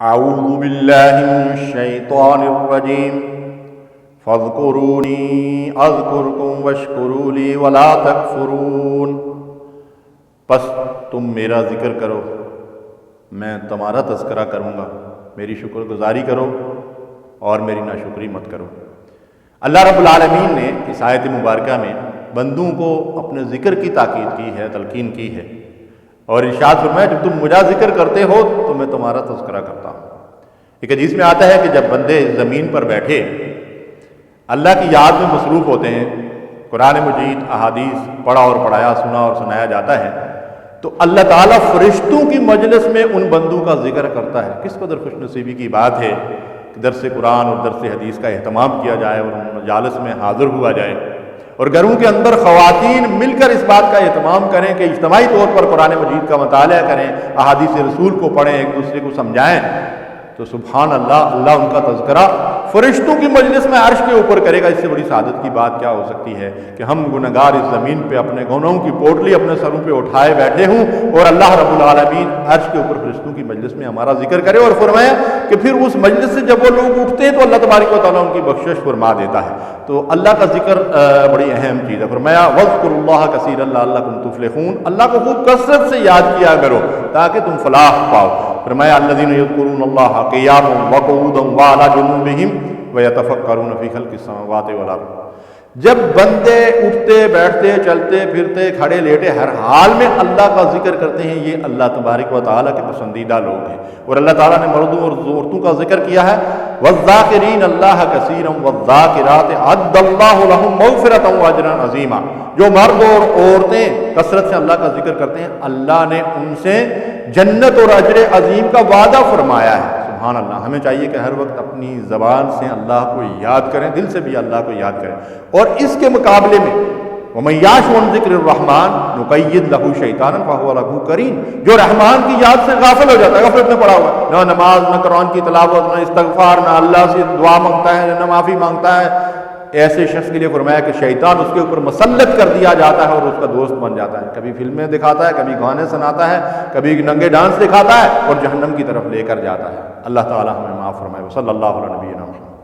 اعوذ باللہ من الشیطان الرجیم فاذکرونی اذکرکم واشکروا لی ولا تکفرون۔ پس تم میرا ذکر کرو، میں تمہارا تذکرہ کروں گا، میری شکر گزاری کرو اور میری ناشکری مت کرو۔ اللہ رب العالمین نے اس آیت مبارکہ میں بندوں کو اپنے ذکر کی تاکید کی ہے، تلقین کی ہے، اور ارشاد فرمایا جب تم مجھا ذکر کرتے ہو تو میں تمہارا تذکرہ کرتا ہوں۔ ایک حدیث میں آتا ہے کہ جب بندے زمین پر بیٹھے اللہ کی یاد میں مصروف ہوتے ہیں، قرآن مجید احادیث پڑھا اور پڑھایا، سنا اور سنایا جاتا ہے، تو اللہ تعالیٰ فرشتوں کی مجلس میں ان بندوں کا ذکر کرتا ہے۔ کس قدر خوش نصیبی کی بات ہے کہ درس قرآن اور درس حدیث کا اہتمام کیا جائے اور ان مجالس میں حاضر ہوا جائے، اور گھروں کے اندر خواتین مل کر اس بات کا اہتمام کریں کہ اجتماعی طور پر قرآن مجید کا مطالعہ کریں، احادیث رسول کو پڑھیں، ایک دوسرے کو سمجھائیں، تو سبحان اللہ، اللہ ان کا تذکرہ فرشتوں کی مجلس میں عرش کے اوپر کرے گا۔ اس سے بڑی سعادت کی بات کیا ہو سکتی ہے کہ ہم گنہگار اس زمین پہ اپنے گناہوں کی پوٹلی اپنے سروں پہ اٹھائے بیٹھے ہوں اور اللہ رب العالمین عرش کے اوپر فرشتوں کی مجلس میں ہمارا ذکر کرے، اور فرمایا کہ پھر اس مجلس سے جب وہ لوگ اٹھتے ہیں تو اللہ تبارک و تعالیٰ ان کی بخشش فرما دیتا ہے۔ تو اللہ کا ذکر بڑی اہم چیز ہے۔ فرمایا وَاذْكُرُوا اللَّهَ كَثِيرًا لَعَلَّكُمْ تُفْلِحُونَ، اللہ کو خوب کثرت سے یاد کیا کرو تاکہ تم فلاح پاؤ۔ فرمایا الذین یذکرون اللہ قیاما وقعودا وعلی جنوبہم ویتفکرون فی خلق السماوات والارض۔ جب بندے اٹھتے بیٹھتے چلتے پھرتے کھڑے لیٹے ہر حال میں اللہ کا ذکر کرتے ہیں، یہ اللہ تبارک و تعالیٰ کے پسندیدہ لوگ ہیں۔ اور اللہ تعالیٰ نے مردوں اور عورتوں کا ذکر کیا ہے، والذاکرین اللہ کثیرا والذاکرات اعد اللہ لہم مغفرۃ واجرا عظیما۔ جو مرد اور عورتیں کثرت سے اللہ کا ذکر کرتے ہیں، اللہ نے ان سے جنت اور اجر عظیم کا وعدہ فرمایا ہے۔ سبحان اللہ، ہمیں چاہیے کہ ہر وقت اپنی زبان سے اللہ کو یاد کریں، دل سے بھی اللہ کو یاد کریں، اور اس کے مقابلے میں وَمَن يَعْشُ عَن ذِكْرِ الرَّحْمَٰنِ نُقَيِّضْ لَهُ شَيْطَانًا فَهُوَ لَهُ قَرِينٌ۔ جو رحمان کی یاد سے غافل ہو جاتا ہے، غفلت میں پڑا ہوا ہے، نہ نماز نہ قرآن کی تلاوت نہ استغفار، نہ اللہ سے دعا مانگتا ہے نہ معافی مانگتا ہے، ایسے شخص کے لیے فرمایا کہ شیطان اس کے اوپر مسلط کر دیا جاتا ہے اور اس کا دوست بن جاتا ہے۔ کبھی فلمیں دکھاتا ہے، کبھی گانے سناتا ہے، کبھی ننگے ڈانس دکھاتا ہے اور جہنم کی طرف لے کر جاتا ہے۔ اللہ تعالی ہمیں معاف فرمائے۔ صلی اللہ علیہ نبینا محمد۔